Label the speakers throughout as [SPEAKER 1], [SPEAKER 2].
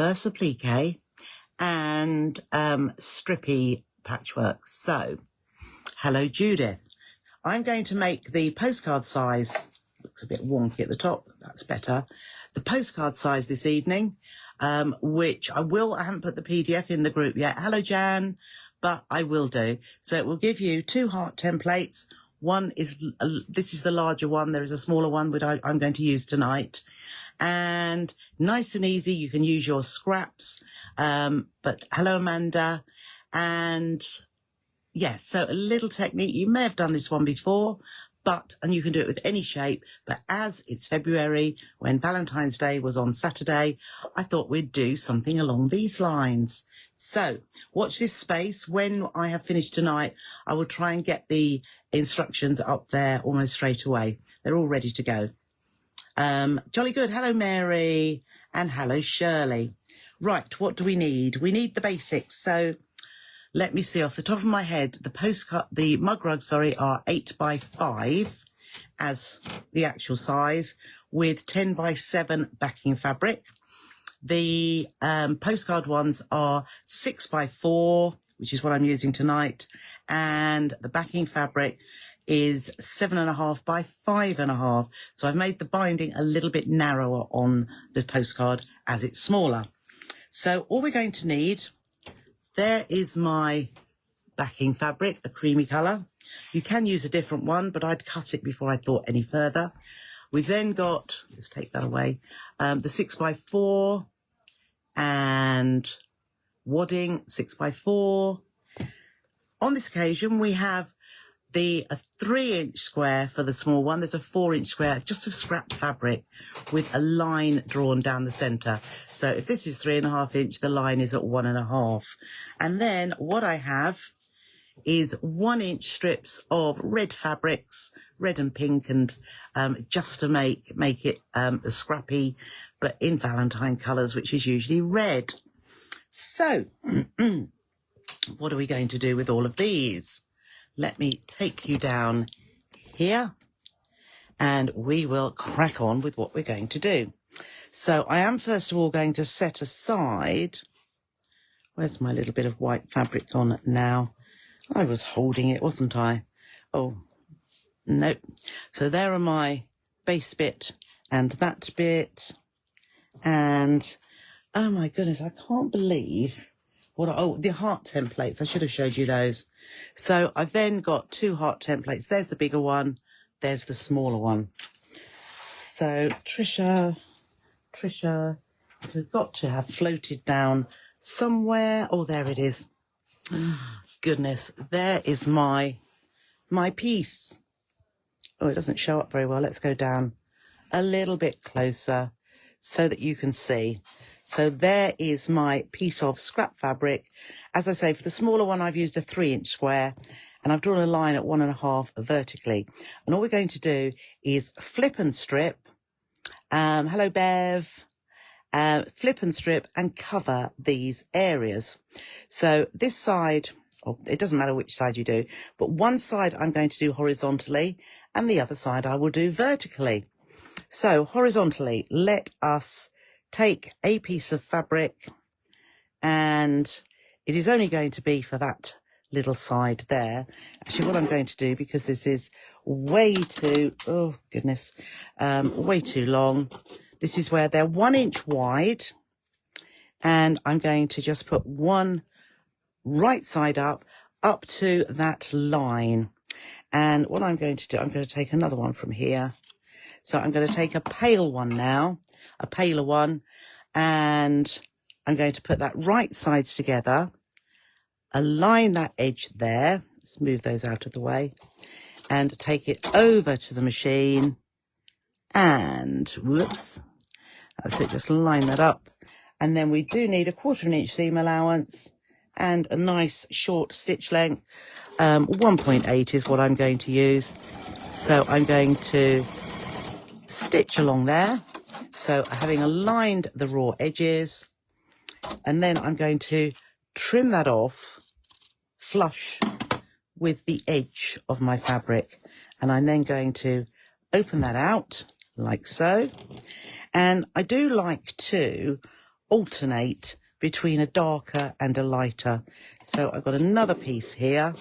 [SPEAKER 1] reverse applique and strippy patchwork. So, hello Judith. I'm going to make the postcard size, looks a bit wonky at the top, that's better, the postcard size this evening, which I haven't put the PDF in the group yet. Hello Jan, but I will do. So it will give you 2 heart templates. One is, this is the larger one, there is a smaller one which I'm going to use tonight. And nice and easy, you can use your scraps, but hello Amanda. And yes, so a little technique, you may have done this one before, and you can do it with any shape, but as it's February, when Valentine's Day was on Saturday, I thought we'd do something along these lines. So watch this space. When I have finished tonight, I will try and get the instructions up there almost straight away. They're all ready to go. Jolly good. Hello, Mary. And hello, Shirley. Right, what do we need? We need the basics. So let me see off the top of my head, the Mugrugs, are 8x5 as the actual size with 10x7 backing fabric. The postcard ones are 6x4, which is what I'm using tonight. And the backing fabric is 7.5 by 5.5. So I've made the binding a little bit narrower on the postcard as it's smaller. So all we're going to need, there is my backing fabric, a creamy colour. You can use a different one, but I'd cut it before I thought any further. We've then got, let's take that away, the 6x4 and wadding 6x4. On this occasion, we have a 3-inch square for the small one. There's a 4-inch square, just of scrap fabric with a line drawn down the centre. So if this is 3.5 inch, the line is at 1.5. And then what I have is 1-inch strips of red fabrics, red and pink, and just to make it scrappy, but in Valentine colours, which is usually red. So what are we going to do with all of these? Let me take you down here and we will crack on with what we're going to do. So I am first of all going to set aside, where's my little bit of white fabric gone now? I was holding it, wasn't I? Oh, nope. So there are my base bit and that bit. And oh my goodness, I can't believe the heart templates. I should have showed you those. So I've then got 2 heart templates. There's the bigger one. There's the smaller one. So Trisha, it's got to have floated down somewhere. Oh, there it is. Goodness, there is my piece. Oh, it doesn't show up very well. Let's go down a little bit closer so that you can see. So there is my piece of scrap fabric. As I say, for the smaller one, I've used a 3-inch square and I've drawn a line at 1.5 vertically. And all we're going to do is flip and strip. Hello, Bev. Flip and strip and cover these areas. So this side, it doesn't matter which side you do, but one side I'm going to do horizontally and the other side I will do vertically. So horizontally, let us take a piece of fabric, and it is only going to be for that little side there. Actually, what I'm going to do, because this is way too, oh goodness, way too long, this is where they're 1 inch wide, and I'm going to just put one right side up to that line. And what I'm going to do, I'm going to take another one from here. So I'm going to take a pale one now, a paler one, and I'm going to put that right sides together, align that edge there, let's move those out of the way, and take it over to the machine, and whoops, that's it, just line that up. And then we do need a 1/4 inch seam allowance and a nice short stitch length. 1.8 is what I'm going to use. So I'm going to stitch along there, so having aligned the raw edges, and then I'm going to trim that off flush with the edge of my fabric, and I'm then going to open that out like so. And I do like to alternate between a darker and a lighter. So I've got another piece here,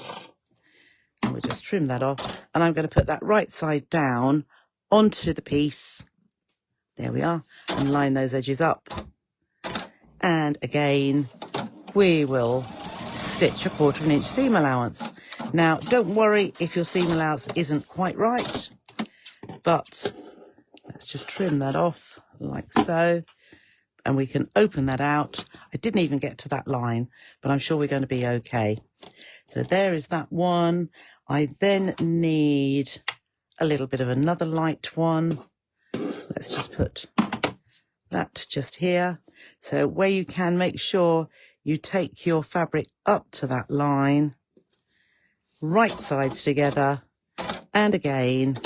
[SPEAKER 1] and we'll just trim that off, and I'm going to put that right side down onto the piece. There we are, and line those edges up. And again, we will stitch a 1/4 inch seam allowance. Now, don't worry if your seam allowance isn't quite right, but let's just trim that off like so, and we can open that out. I didn't even get to that line, but I'm sure we're going to be okay. So there is that one. I then need a little bit of another light one. Let's just put that just here. So where you can, make sure you take your fabric up to that line, right sides together, and again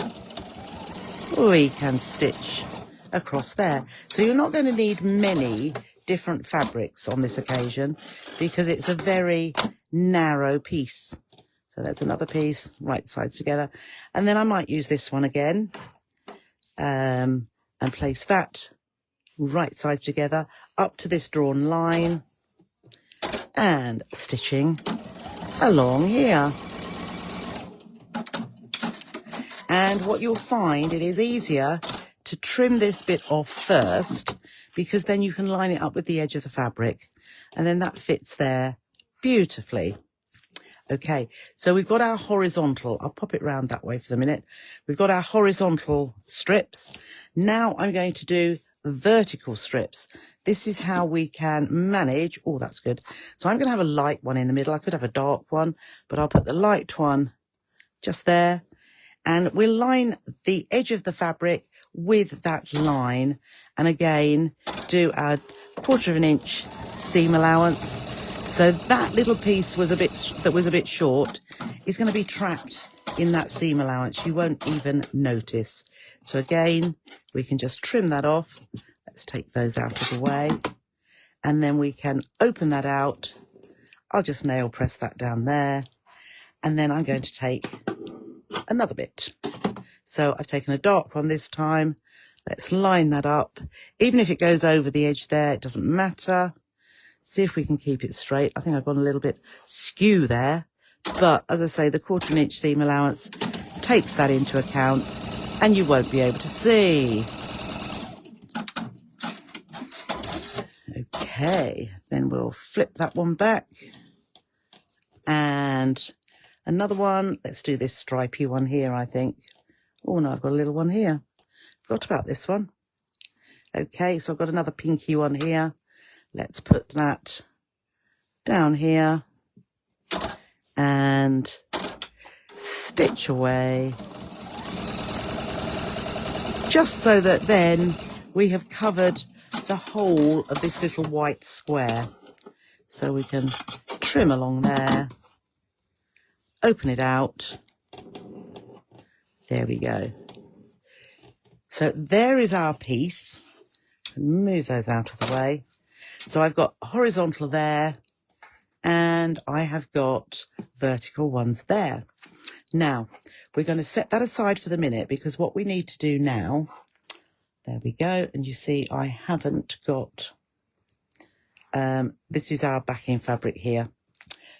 [SPEAKER 1] we can stitch across there. So you're not going to need many different fabrics on this occasion because it's a very narrow piece. So that's another piece, right sides together, and then I might use this one again and place that right sides together up to this drawn line and stitching along here. And what you'll find, it is easier to trim this bit off first, because then you can line it up with the edge of the fabric, and then that fits there beautifully. Okay, so we've got our horizontal. I'll pop it round that way for the minute. We've got our horizontal strips. Now I'm going to do vertical strips. This is how we can manage. Oh, that's good. So I'm going to have a light one in the middle. I could have a dark one, but I'll put the light one just there. And we'll line the edge of the fabric with that line. And again, do our 1/4 inch seam allowance. So that little piece was a bit short is going to be trapped in that seam allowance. You won't even notice. So again, we can just trim that off. Let's take those out of the way. And then we can open that out. I'll just nail press that down there. And then I'm going to take another bit. So I've taken a dark one this time. Let's line that up. Even if it goes over the edge there, it doesn't matter. See if we can keep it straight. I think I've gone a little bit skew there. But as I say, the 1/4 inch seam allowance takes that into account, and you won't be able to see. Okay, then we'll flip that one back. And another one. Let's do this stripy one here, I think. Oh, no, I've got a little one here. Forgot about this one. Okay, so I've got another pinky one here. Let's put that down here and stitch away, just so that then we have covered the whole of this little white square. So we can trim along there, open it out. There we go. So there is our piece. Move those out of the way. So I've got horizontal there, and I have got vertical ones there. Now, we're going to set that aside for the minute, because what we need to do now, there we go, and you see I haven't got, this is our backing fabric here.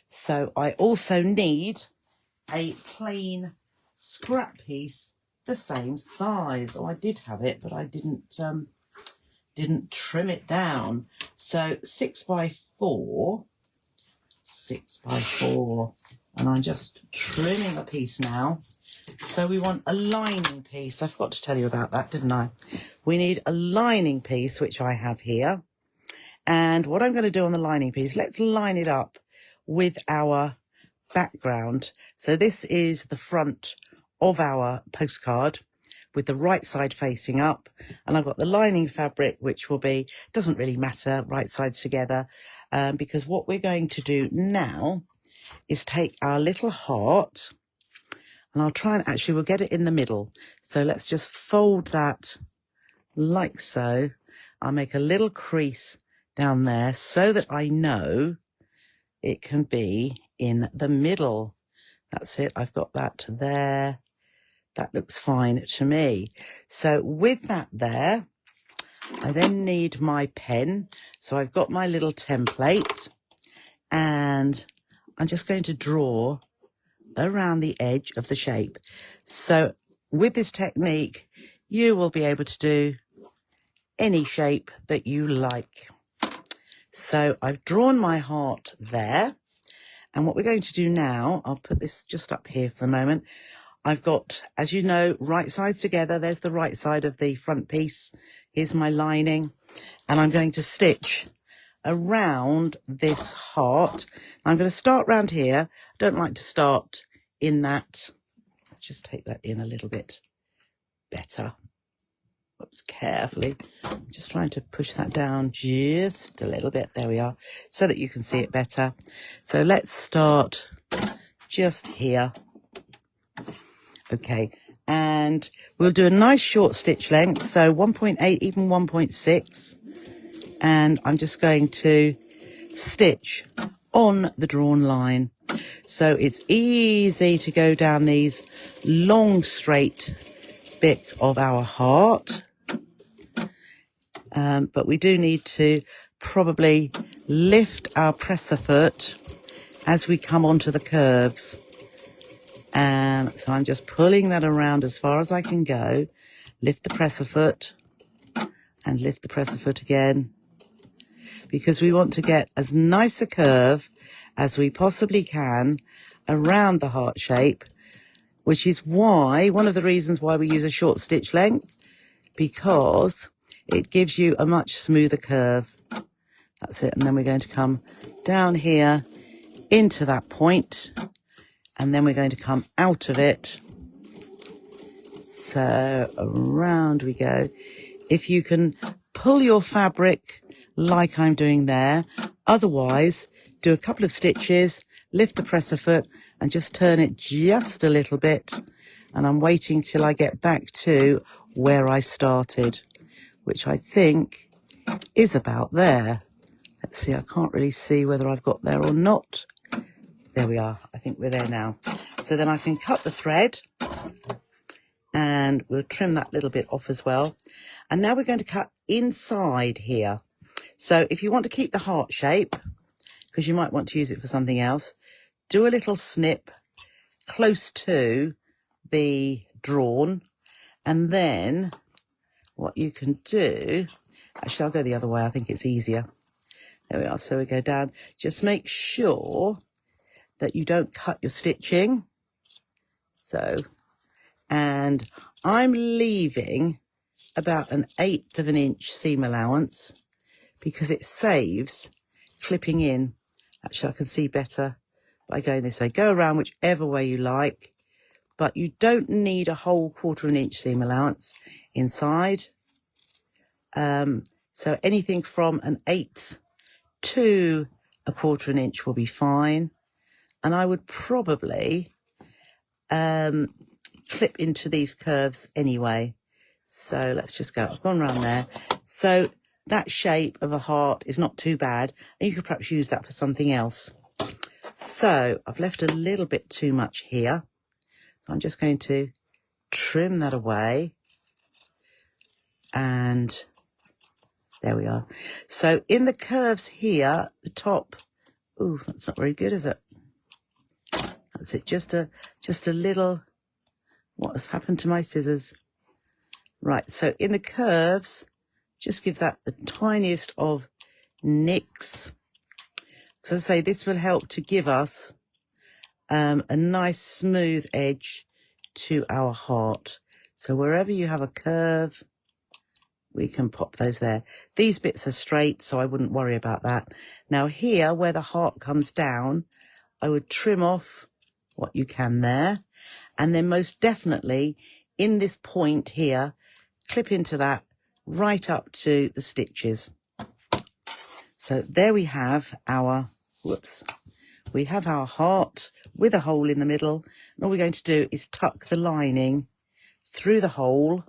[SPEAKER 1] So I also need a plain scrap piece the same size. Oh, I did have it, but I didn't trim it down. So 6x4, and I'm just trimming a piece now. So we want a lining piece. I forgot to tell you about that, didn't I? We need a lining piece, which I have here. And what I'm going to do on the lining piece, let's line it up with our background. So this is the front of our postcard, with the right side facing up, and I've got the lining fabric, which will be, doesn't really matter, right sides together, because what we're going to do now is take our little heart, and I'll try and actually, we'll get it in the middle. So let's just fold that like so. I'll make a little crease down there so that I know it can be in the middle. That's it, I've got that there. That looks fine to me. So with that there, I then need my pen. So I've got my little template, and I'm just going to draw around the edge of the shape. So with this technique, you will be able to do any shape that you like. So I've drawn my heart there. And what we're going to do now, I'll put this just up here for the moment. I've got, as you know, right sides together. There's the right side of the front piece. Here's my lining. And I'm going to stitch around this heart. I'm going to start round here. I don't like to start in that. Let's just take that in a little bit better. Oops, carefully. I'm just trying to push that down just a little bit. There we are, so that you can see it better. So let's start just here. Okay, and we'll do a nice short stitch length, so 1.8, even 1.6. And I'm just going to stitch on the drawn line. So it's easy to go down these long straight bits of our heart. But we do need to probably lift our presser foot as we come onto the curves. And so I'm just pulling that around as far as I can go. Lift the presser foot and lift the presser foot again, because we want to get as nice a curve as we possibly can around the heart shape, which is why, one of the reasons why we use a short stitch length, because it gives you a much smoother curve. That's it. And then we're going to come down here into that point, and then we're going to come out of it. So around we go. If you can pull your fabric like I'm doing there, otherwise do a couple of stitches, lift the presser foot and just turn it just a little bit. And I'm waiting till I get back to where I started, which I think is about there. Let's see, I can't really see whether I've got there or not. There we are. I think we're there now. So then I can cut the thread, and we'll trim that little bit off as well. And now we're going to cut inside here. So if you want to keep the heart shape, because you might want to use it for something else, do a little snip close to the drawn, and then what you can do, actually I'll go the other way, I think it's easier. There we are. So we go down. Just make sure that you don't cut your stitching. So, and I'm leaving about 1/8 of an inch seam allowance because it saves clipping in. Actually, I can see better by going this way. Go around whichever way you like, but you don't need a whole 1/4 of an inch seam allowance inside. So anything from 1/8 to 1/4 an inch will be fine. And I would probably clip into these curves anyway. So let's just go. I've gone around there. So that shape of a heart is not too bad, and you could perhaps use that for something else. So I've left a little bit too much here. So I'm just going to trim that away. And there we are. So in the curves here, the top, ooh, that's not very good, is it? That's it, just a little, what has happened to my scissors? Right, so in the curves, just give that the tiniest of nicks. So as I say, this will help to give us a nice smooth edge to our heart. So wherever you have a curve, we can pop those there. These bits are straight, so I wouldn't worry about that. Now here, where the heart comes down, I would trim off what you can there. And then most definitely, in this point here, clip into that right up to the stitches. So there we have our, we have our heart with a hole in the middle. And all we're going to do is tuck the lining through the hole,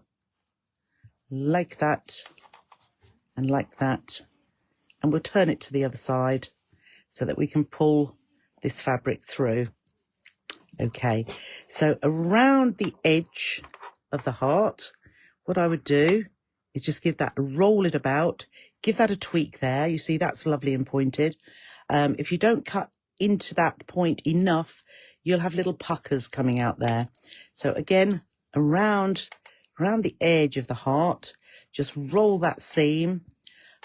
[SPEAKER 1] like that, and like that. And we'll turn it to the other side so that we can pull this fabric through. Okay, so around the edge of the heart, what I would do is just give that, roll it about, give that a tweak there. You see, that's lovely and pointed. If you don't cut into that point enough, you'll have little puckers coming out there. So again, around the edge of the heart, just roll that seam,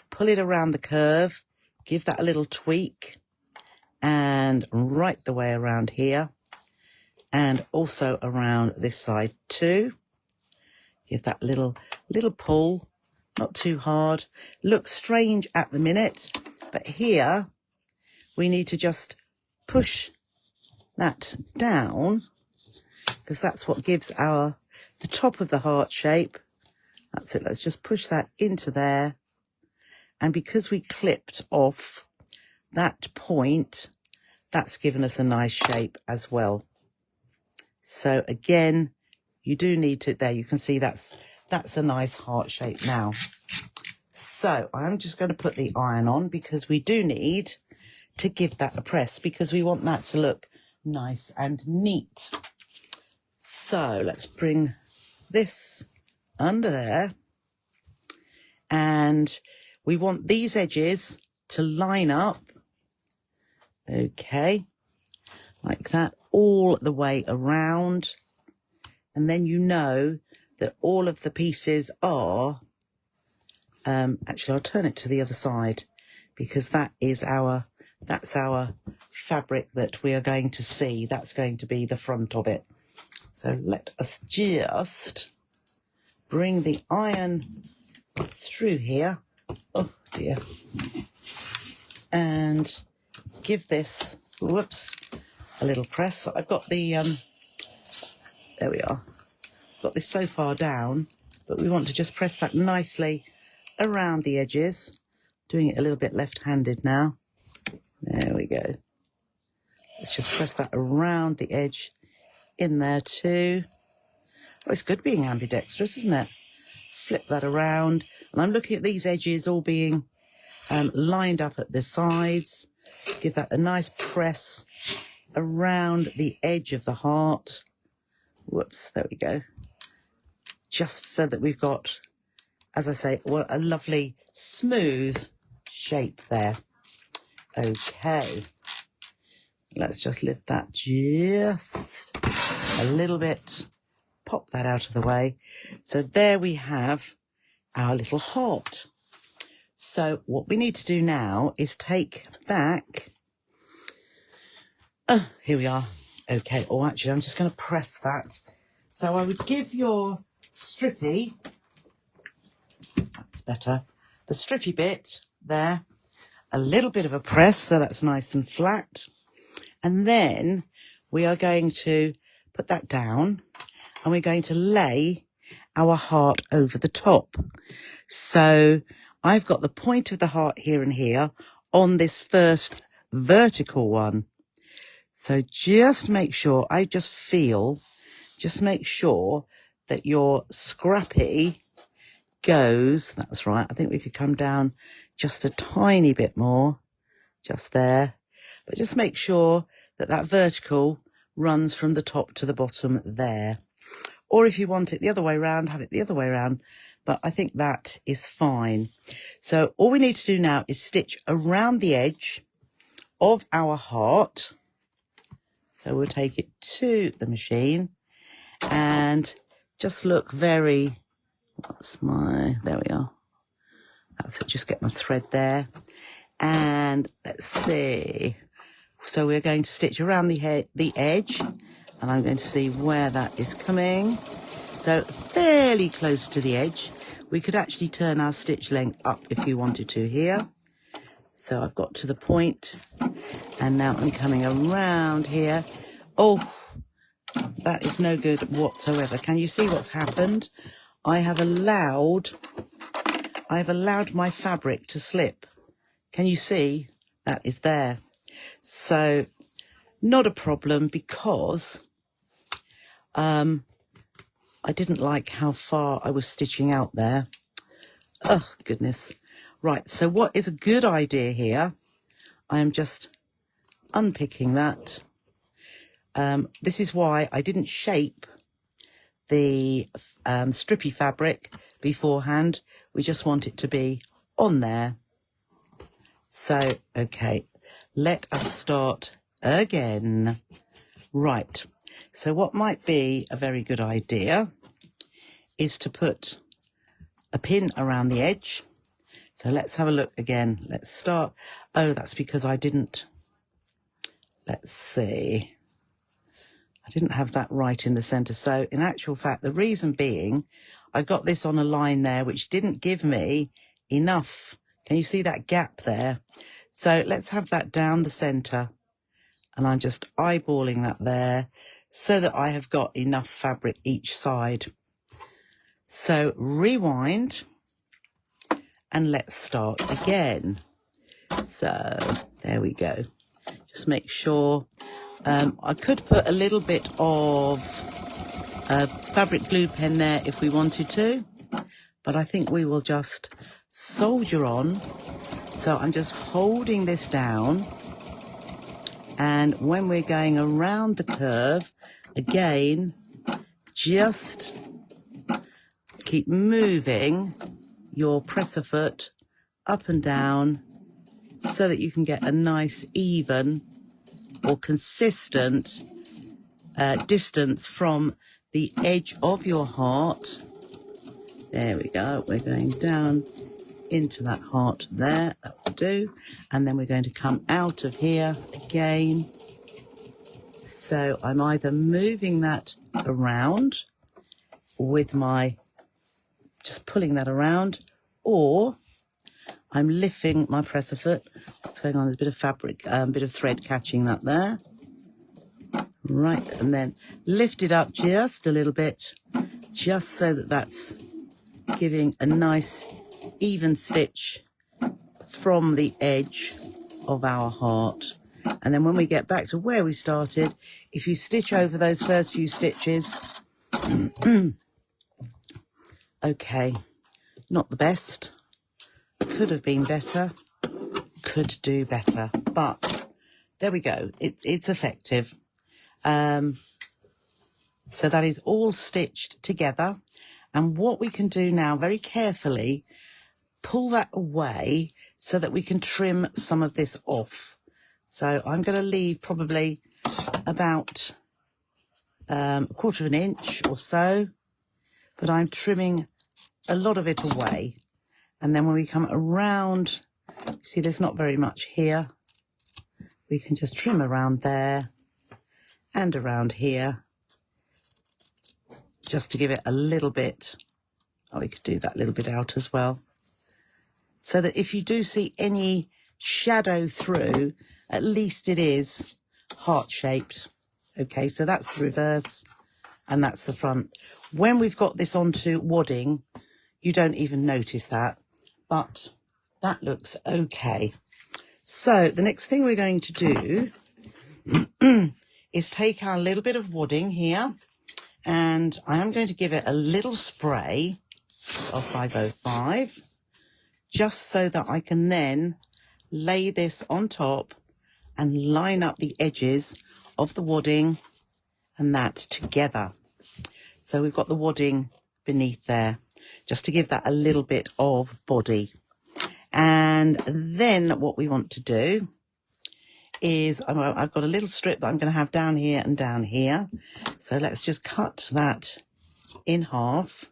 [SPEAKER 1] pull it around the curve, give that a little tweak, and right the way around here, and also around this side too. Give that little pull, not too hard. Looks strange at the minute, but here we need to just push that down, because that's what gives the top of the heart shape. That's it. Let's just push that into there. And because we clipped off that point, that's given us a nice shape as well. So again, you do need to, there you can see that's a nice heart shape now. So I'm just going to put the iron on, because we do need to give that a press, because we want that to look nice and neat. So let's bring this under there, and we want these edges to line up, okay, like that, all the way around. And then you know that all of the pieces are, actually I'll turn it to the other side, because that's our fabric that we are going to see. That's going to be the front of it. So let us just bring the iron through here. Oh dear. And give this, whoops, a little press. I've got the, there we are. Got this so far down, but we want to just press that nicely around the edges. Doing it a little bit left-handed now. There we go. Let's just press that around the edge in there too. Oh, it's good being ambidextrous, isn't it? Flip that around. And I'm looking at these edges all being lined up at the sides. Give that a nice press around the edge of the heart. Whoops, there we go. Just so that we've got, as I say, well, a lovely smooth shape there. Okay. Let's just lift that just a little bit. Pop that out of the way. So there we have our little heart. So what we need to do now is take back, here we are. Okay, oh, actually, I'm just going to press that. So I would give your strippy, that's better, the strippy bit there, a little bit of a press, so that's nice and flat. And then we are going to put that down, and we're going to lay our heart over the top. So I've got the point of the heart here and here on this first vertical one. So just make sure, just make sure that your scrappy goes, that's right, I think we could come down just a tiny bit more, just there. But just make sure that that vertical runs from the top to the bottom there. Or if you want it the other way around, have it the other way around. But I think that is fine. So all we need to do now is stitch around the edge of our heart. So we'll take it to the machine and just look very, there we are. That's it, just get my thread there. And let's see. So we're going to stitch around the edge, and I'm going to see where that is coming. So fairly close to the edge. We could actually turn our stitch length up if you wanted to here. So I've got to the point, and now I'm coming around here. Oh, that is no good whatsoever. Can you see what's happened? I have allowed my fabric to slip. Can you see? That is there. So not a problem, because I didn't like how far I was stitching out there. Oh, goodness. Right, so what is a good idea here? I am just unpicking that. This is why I didn't shape the strippy fabric beforehand. We just want it to be on there. So, okay, let us start again. Right, so what might be a very good idea is to put a pin around the edge. So let's have a look again. Let's start. Oh, that's because I didn't, let's see. I didn't have that right in the center. So in actual fact, the reason being, I got this on a line there, which didn't give me enough. Can you see that gap there? So let's have that down the center. And I'm just eyeballing that there so that I have got enough fabric each side. So rewind and let's start again. So there we go. Just make sure. I could put a little bit of fabric glue pen there if we wanted to, but I think we will just soldier on. So I'm just holding this down, and when we're going around the curve, again, just keep moving your presser foot up and down so that you can get a nice even or consistent distance from the edge of your heart. There we go. We're going down into that heart there. That will do. And then we're going to come out of here again. So I'm either moving that around with my, just pulling that around, or I'm lifting my presser foot. What's going on? There's a bit of fabric, bit of thread catching that there. Right, and then lift it up just a little bit, just so that that's giving a nice even stitch from the edge of our heart. And then when we get back to where we started, if you stitch over those first few stitches, okay, not the best, could have been better, could do better, but there we go, it's effective. So that is all stitched together, and what we can do now, very carefully pull that away so that we can trim some of this off. So I'm going to leave probably about a quarter of an inch or so, but I'm trimming a lot of it away. And then when we come around, see there's not very much here, we can just trim around there and around here, just to give it a little bit. Oh, we could do that little bit out as well, so that if you do see any shadow through, at least it is heart-shaped. Okay, so that's the reverse and that's the front. When we've got this onto wadding, you don't even notice that, but that looks okay. So the next thing we're going to do is take our little bit of wadding here, and I am going to give it a little spray of 505, just so that I can then lay this on top and line up the edges of the wadding and that together. So we've got the wadding beneath there, just to give that a little bit of body. And then what we want to do is, I've got a little strip that I'm going to have down here and down here. So let's just cut that in half.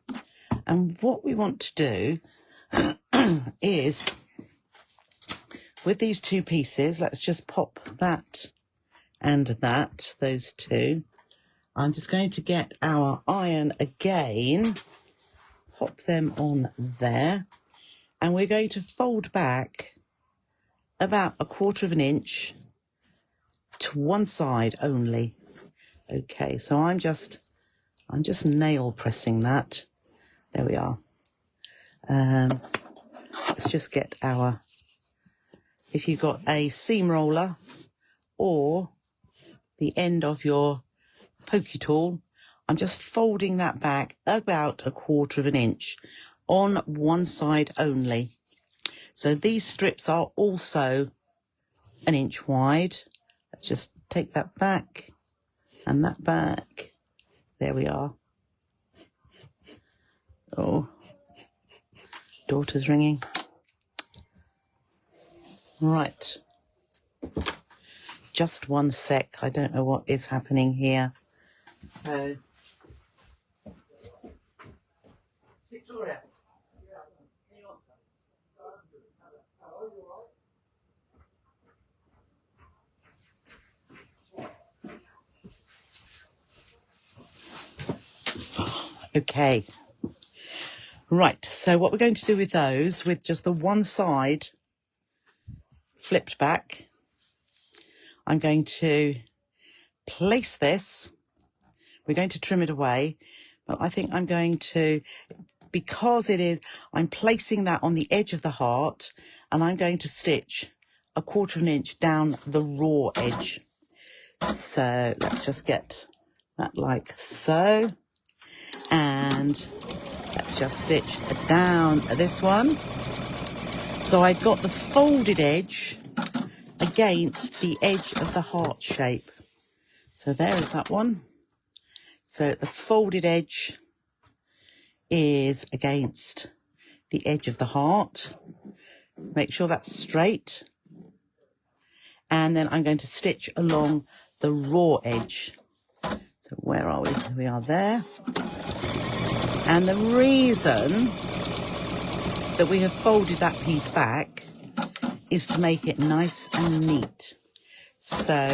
[SPEAKER 1] And what we want to do is, with these two pieces, let's just pop that and that, those two. I'm just going to get our iron again, pop them on there, and we're going to fold back about a quarter of an inch to one side only. Okay, so I'm just nail pressing that. There we are. Let's just get our, if you've got a seam roller or the end of your pokey tool, I'm just folding that back about a quarter of an inch on one side only. So these strips are also an inch wide. Let's just take that back and that back. There we are. Oh, Daughter's ringing. Right. Just one sec. I don't know what is happening here. So, Victoria. Okay. Right. So what we're going to do with those, with just the one side flipped back, I'm going to place this. We're going to trim it away, but I think I'm going to, because it is, I'm placing that on the edge of the heart, and I'm going to stitch 1/4 inch down the raw edge. So let's just get that like so, and let's just stitch down this one. So I got the folded edge against the edge of the heart shape. So there is that one. So the folded edge is against the edge of the heart. Make sure that's straight. And then I'm going to stitch along the raw edge. So where are we? We are there. And the reason that we have folded that piece back is to make it nice and neat. So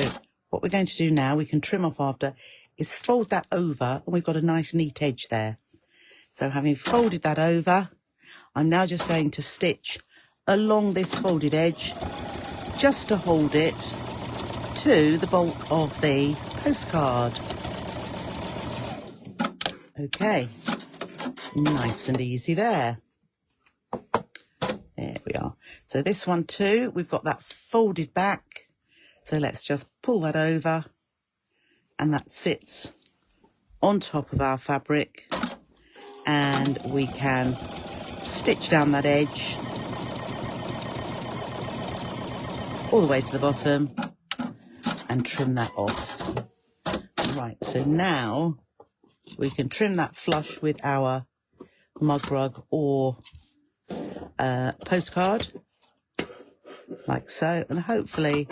[SPEAKER 1] what we're going to do now, we can trim off after, is fold that over, and we've got a nice neat edge there. So having folded that over, I'm now just going to stitch along this folded edge just to hold it to the bulk of the postcard. Okay, nice and easy there. There we are. So this one too, we've got that folded back. So let's just pull that over, and that sits on top of our fabric, and we can stitch down that edge all the way to the bottom and trim that off. Right, so now we can trim that flush with our mug rug or postcard, like so, and hopefully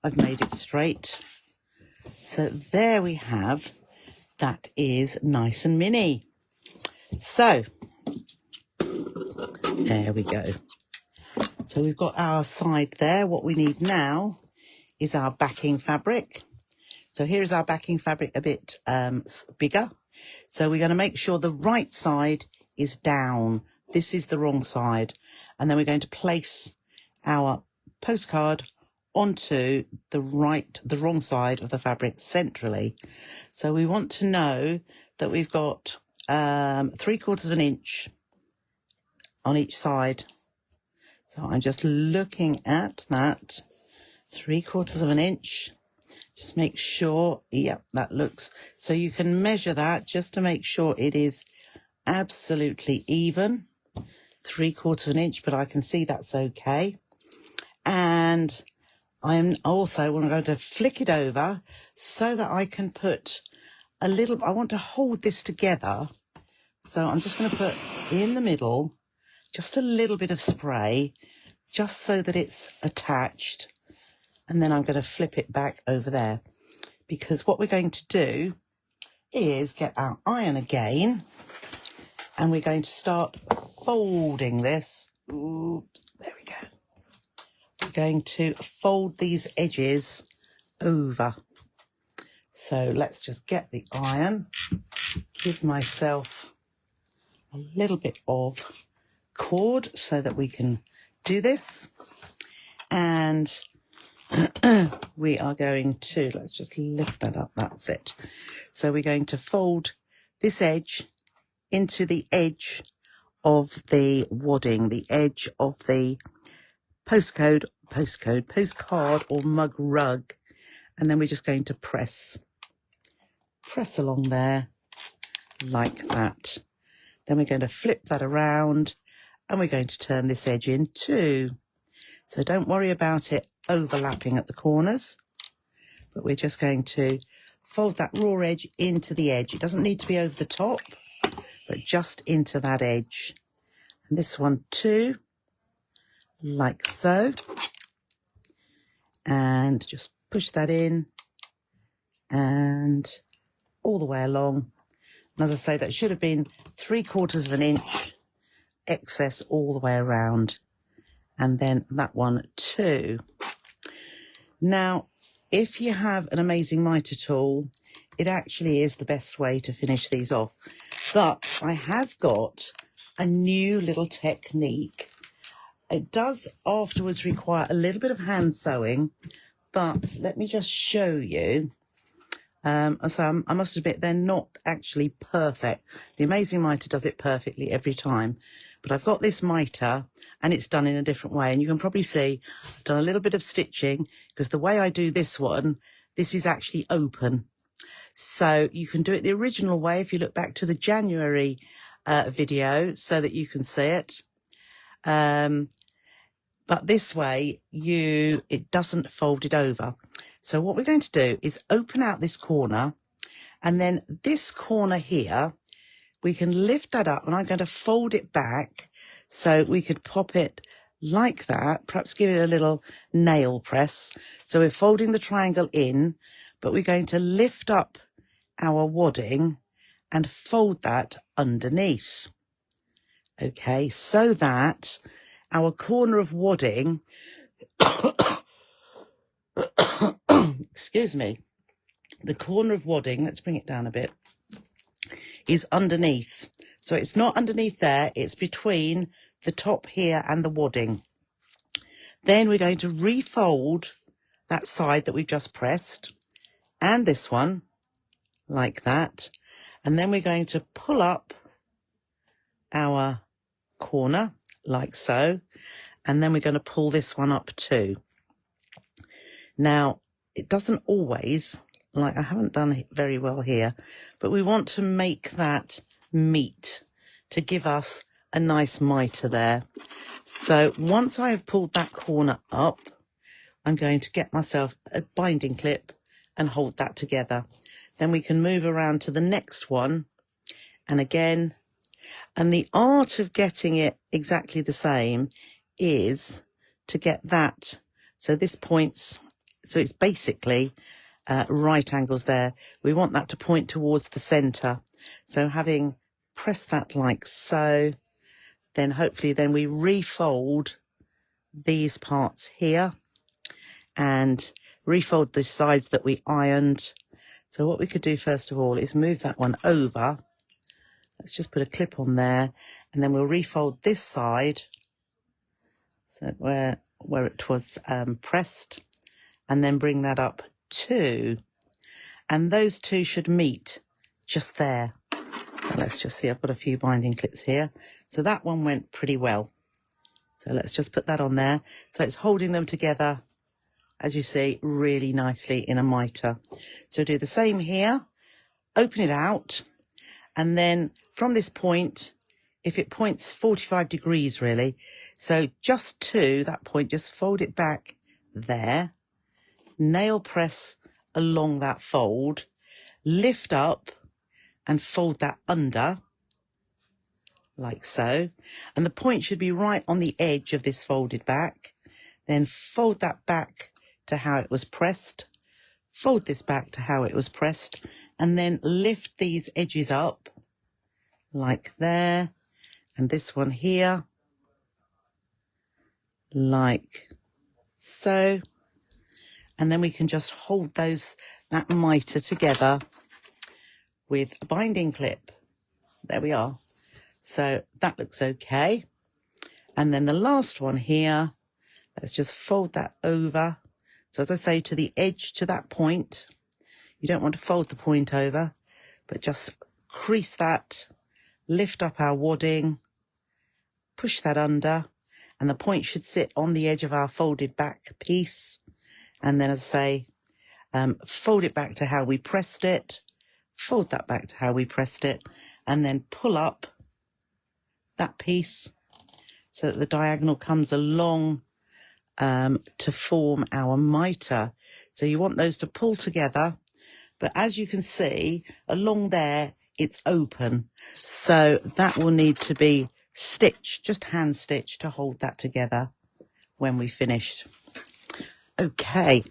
[SPEAKER 1] I've made it straight. So there we have, that is nice and mini. So there we go. So we've got our side there. What we need now is our backing fabric. So here is our backing fabric, a bit bigger. So we're going to make sure the right side is down. This is the wrong side. And then we're going to place our postcard onto the wrong side of the fabric centrally. So we want to know that we've got 3/4 of an inch on each side. So I'm just looking at that, 3/4 of an inch. Just make sure, yep, that looks, so you can measure that just to make sure it is absolutely even, 3/4 of an inch, but I can see that's okay. And I'm also going to flick it over so that I can put a little, I want to hold this together. So I'm just going to put in the middle just a little bit of spray, just so that it's attached. And then I'm going to flip it back over there, because what we're going to do is get our iron again, and we're going to start folding this. Oops, there we go. We're going to fold these edges over. So let's just get the iron, give myself a little bit of cord so that we can do this. And we are going to, let's just lift that up, that's it. So we're going to fold this edge into the edge of the wadding, the edge of the postcard or mug rug, and then we're just going to press along there like that. Then we're going to flip that around, and we're going to turn this edge in too. So don't worry about it overlapping at the corners, but we're just going to fold that raw edge into the edge. It doesn't need to be over the top, but just into that edge. and this one too, like so, and just push that in and all the way along. And as I say, that should have been 3/4 of an inch excess all the way around, and then that one too. Now, if you have an amazing mitre tool, it actually is the best way to finish these off. But I have got a new little technique. It does afterwards require a little bit of hand sewing, but let me just show you. So I must admit, they're not actually perfect. The Amazing Mitre does it perfectly every time. But I've got this mitre and it's done in a different way. And you can probably see I've done a little bit of stitching, because the way I do this one, this is actually open. So you can do it the original way if you look back to the January video so that you can see it. But this way, it doesn't fold it over. So what we're going to do is open out this corner, and then this corner here, we can lift that up, and I'm going to fold it back so we could pop it like that, perhaps give it a little nail press. So we're folding the triangle in, but we're going to lift up our wadding and fold that underneath. Okay, so that our corner of wadding excuse me, the corner of wadding, let's bring it down a bit, is underneath. So it's not underneath there, it's between the top here and the wadding. Then we're going to refold that side that we've just pressed, and this one, like that. And then we're going to pull up our corner, like so. And then we're going to pull this one up too. Now, it doesn't always, like I haven't done it very well here, but we want to make that meet to give us a nice mitre there. So once I have pulled that corner up, I'm going to get myself a binding clip and hold that together. Then we can move around to the next one, and again, and the art of getting it exactly the same is to get that, so this points, so it's basically right angles there. We want that to point towards the centre. So having pressed that like so, then hopefully then we refold these parts here and refold the sides that we ironed. So what we could do first of all is move that one over. Let's just put a clip on there, and then we'll refold this side, so where it was pressed, and then bring that up too. And those two should meet just there. So let's just see, I've got a few binding clips here. So that one went pretty well. So let's just put that on there. So it's holding them together, as you see, really nicely in a mitre. So do the same here, open it out, and then from this point, if it points 45 degrees really, so just to that point, just fold it back there, nail press along that fold, lift up and fold that under, like so. And the point should be right on the edge of this folded back. Then fold that back to how it was pressed, fold this back to how it was pressed, and then lift these edges up, like there, and this one here, like so. And then we can just hold that mitre together with a binding clip. There we are. So that looks okay. And then the last one here, let's just fold that over. So as I say, to the edge, to that point. You don't want to fold the point over, but just crease that, lift up our wadding, push that under, and the point should sit on the edge of our folded back piece. And then, as I say, fold it back to how we pressed it, fold that back to how we pressed it, and then pull up that piece so that the diagonal comes along to form our mitre. So you want those to pull together, but as you can see, along there, it's open. So that will need to be stitch, just hand stitch to hold that together when we finished. Okay,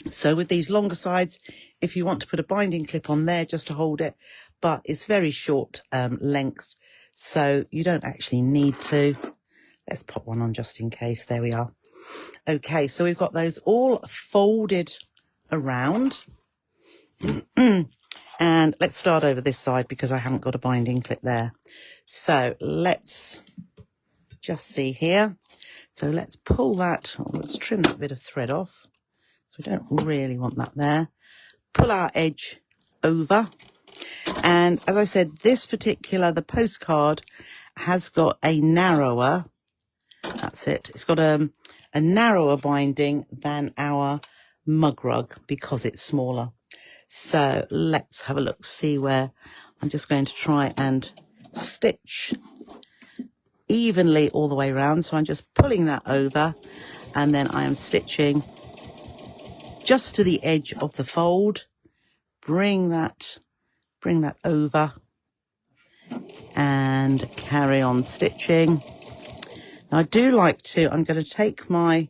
[SPEAKER 1] so with these longer sides, if you want to put a binding clip on there just to hold it, but it's very short length, so you don't actually need to. Let's pop one on just in case. There we are. Okay, so we've got those all folded around. And let's start over this side because I haven't got a binding clip there. So let's just see here. So let's pull that, or let's trim that bit of thread off. So we don't really want that there. Pull our edge over. And as I said, this particular, the postcard has got a narrower, that's it. It's got a narrower binding than our mug rug because it's smaller. So let's have a look, see where I'm just going to try and stitch evenly all the way around. So I'm just pulling that over and then I am stitching just to the edge of the fold. Bring that over and carry on stitching. Now I do like to, I'm going to take my,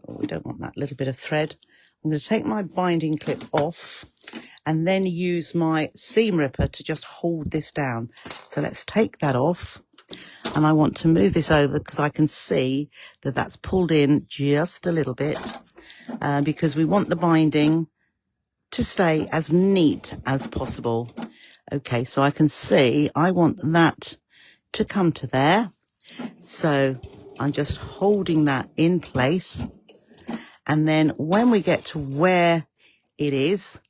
[SPEAKER 1] oh, we don't want that little bit of thread. I'm going to take my binding clip off and then use my seam ripper to just hold this down. So let's take that off. And I want to move this over because I can see that that's pulled in just a little bit because we want the binding to stay as neat as possible. Okay, so I can see I want that to come to there. So I'm just holding that in place. And then when we get to where it is,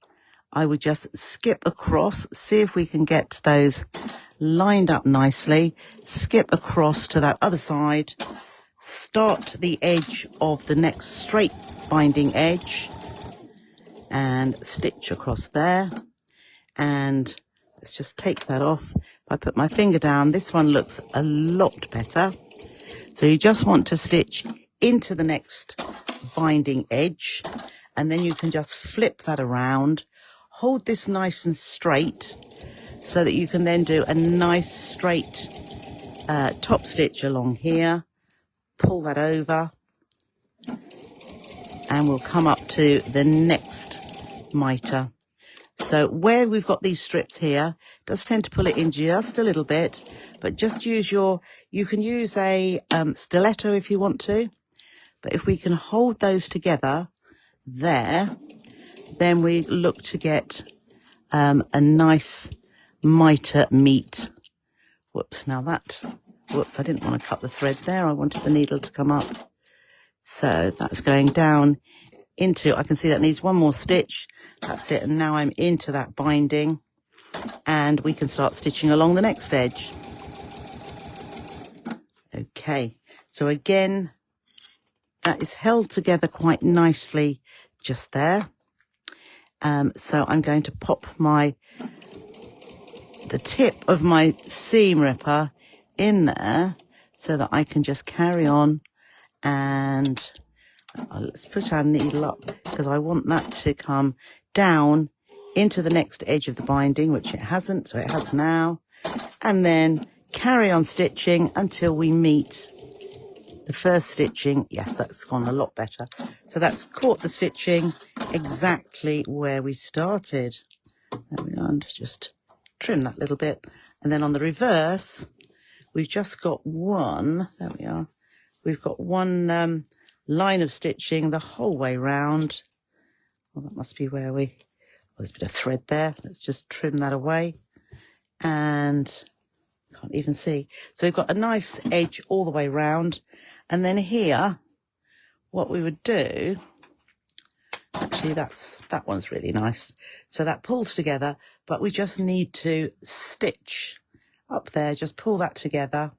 [SPEAKER 1] I would just skip across, see if we can get those lined up nicely, skip across to that other side, start the edge of the next straight binding edge and stitch across there. And let's just take that off. If I put my finger down, this one looks a lot better. So you just want to stitch into the next binding edge and then you can just flip that around, hold this nice and straight so that you can then do a nice straight top stitch along here, pull that over and we'll come up to the next mitre. So where we've got these strips here, does tend to pull it in just a little bit, but just use you can use a stiletto if you want to, but if we can hold those together there, then we look to get a nice mitre meet. Whoops, I didn't want to cut the thread there. I wanted the needle to come up. So that's going down into, I can see that needs one more stitch. That's it. And now I'm into that binding and we can start stitching along the next edge. Okay. So again, that is held together quite nicely just there. So I'm going to pop the tip of my seam ripper in there so that I can just carry on and let's put our needle up because I want that to come down into the next edge of the binding, which it hasn't, so it has now, and then carry on stitching until we meet the first stitching. Yes, that's gone a lot better. So that's caught the stitching exactly where we started. There we are, and just trim that little bit. And then on the reverse, we've just got one, there we are, we've got one line of stitching the whole way round. Well, that must be where there's a bit of thread there. Let's just trim that away. And can't even see. So we've got a nice edge all the way round. And then here, what we would do, actually that one's really nice. So that pulls together, but we just need to stitch up there, just pull that together.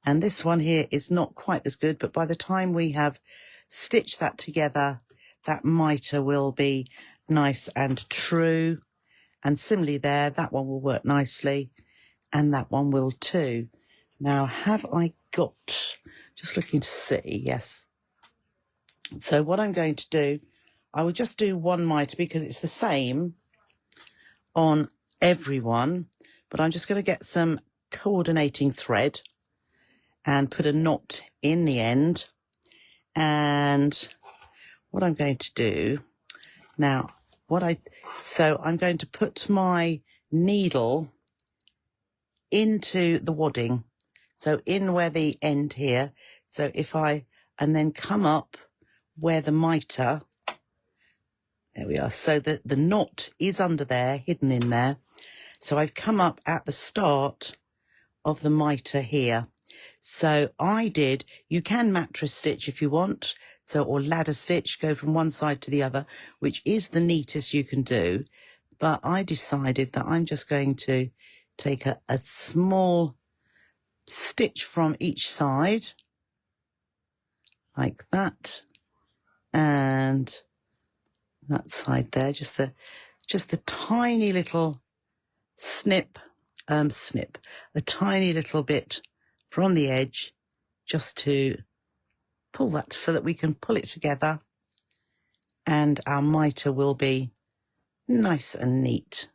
[SPEAKER 1] And this one here is not quite as good, but by the time we have stitched that together, that mitre will be nice and true. And similarly there, that one will work nicely, and that one will too. Now, have I got, just looking to see, yes. So what I'm going to do, I will just do one mitre because it's the same on everyone, but I'm just going to get some coordinating thread and put a knot in the end. And what I'm going to do now, so I'm going to put my needle into the wadding, so in where the end here. So and then come up where the mitre, there we are. So the knot is under there, hidden in there. So I've come up at the start of the mitre here. So you can mattress stitch if you want, or ladder stitch, go from one side to the other, which is the neatest you can do. But I decided that I'm just going to take a small stitch from each side, like that, and that side there, just the tiny little snip, a tiny little bit from the edge, just to pull that so that we can pull it together and our mitre will be nice and neat.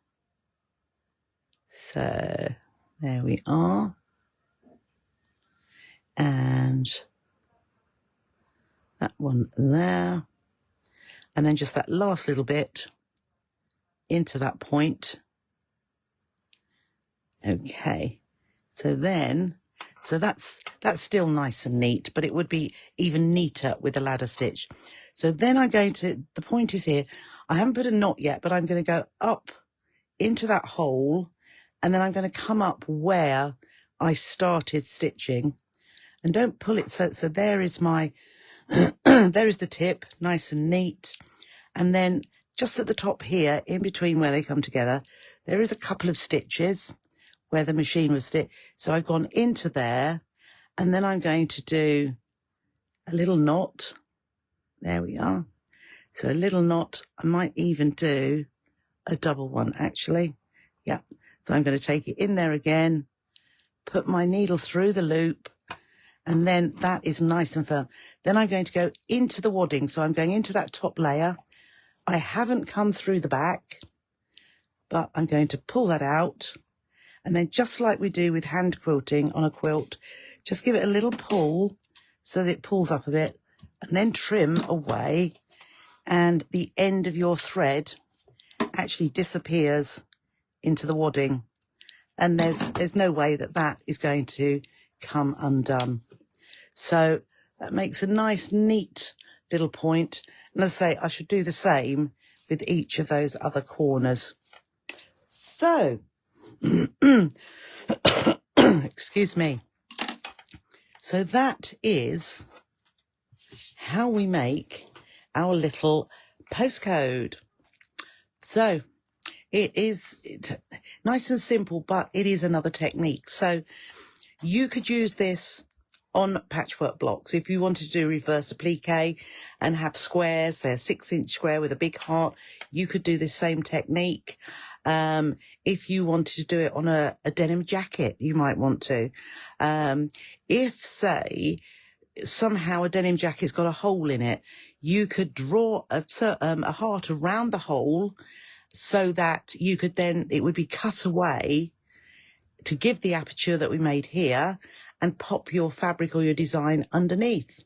[SPEAKER 1] So there we are. And that one there. And then just that last little bit into that point. Okay. So that's still nice and neat, but it would be even neater with a ladder stitch. So then the point is here, I haven't put a knot yet, but I'm going to go up into that hole, and then I'm going to come up where I started stitching, and don't pull it. So there is my, there is the tip, nice and neat. And then just at the top here, in between where they come together, there is a couple of stitches where the machine was stitched. So I've gone into there, and then I'm going to do a little knot. There we are. So a little knot. I might even do a double one, actually. Yeah. So I'm going to take it in there again, put my needle through the loop, and then that is nice and firm. Then I'm going to go into the wadding. So I'm going into that top layer. I haven't come through the back, but I'm going to pull that out. And then just like we do with hand quilting on a quilt, just give it a little pull so that it pulls up a bit, and then trim away. And the end of your thread actually disappears into the wadding. And there's no way that is going to come undone. So that makes a nice, neat little point. And as I say, I should do the same with each of those other corners. So, excuse me. So that is how we make our little postcode. So it's nice and simple, but it is another technique. So you could use this on patchwork blocks. If you wanted to do reverse applique and have squares, say a 6-inch square with a big heart, you could do this same technique. If you wanted to do it on a denim jacket, you might want to. If, say, somehow a denim jacket's got a hole in it, you could draw a heart around the hole so that you could then, it would be cut away to give the aperture that we made here, and pop your fabric or your design underneath.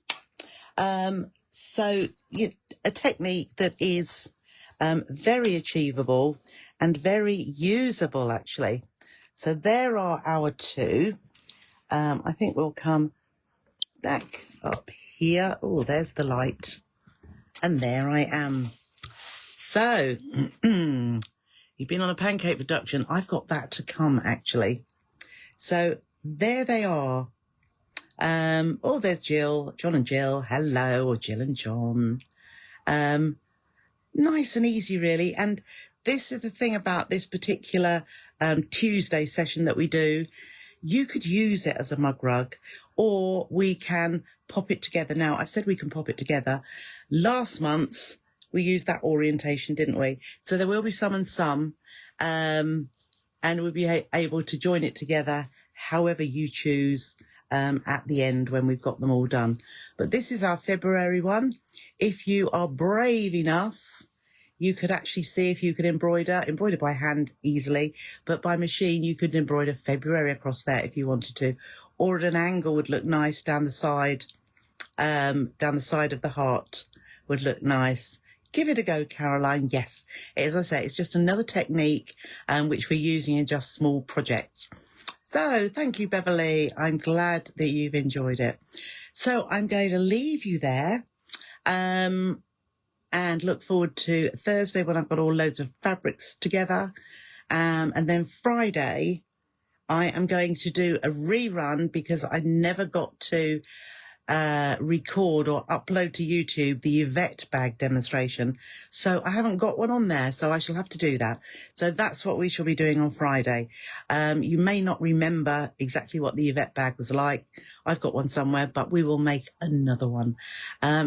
[SPEAKER 1] So a technique that is very achievable and very usable, actually. So there are our two. I think we'll come back up here. Oh, there's the light. And there I am. So, you've been on a pancake production. I've got that to come, actually. So there they are. Oh, there's Jill, John and Jill. Hello, or Jill and John. Nice and easy, really. And this is the thing about this particular Tuesday session that we do. You could use it as a mug rug, or we can pop it together. Now, I've said we can pop it together. Last month, we used that orientation, didn't we? So there will be some and some, and we'll be able to join it together however you choose at the end when we've got them all done. But this is our February one. If you are brave enough, you could actually see if you could embroider by hand easily, but by machine you could embroider February across there if you wanted to, or at an angle would look nice down the side of the heart would look nice. Give it a go, Caroline. Yes, as I say, it's just another technique which we're using in just small projects. So thank you, Beverly. I'm glad that you've enjoyed it. So I'm going to leave you there and look forward to Thursday when I've got all loads of fabrics together. And then Friday, I am going to do a rerun because I never got to record or upload to YouTube the Yvette bag demonstration. So I haven't got one on there, so I shall have to do that. So that's what we shall be doing on Friday. You may not remember exactly what the Yvette bag was like. I've got one somewhere, but we will make another one.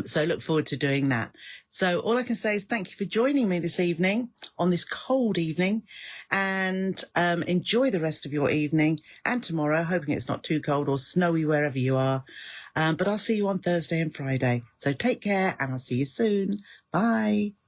[SPEAKER 1] So look forward to doing that. So all I can say is thank you for joining me this evening on this cold evening, and enjoy the rest of your evening and tomorrow, hoping it's not too cold or snowy wherever you are. But I'll see you on Thursday and Friday. So take care and I'll see you soon. Bye.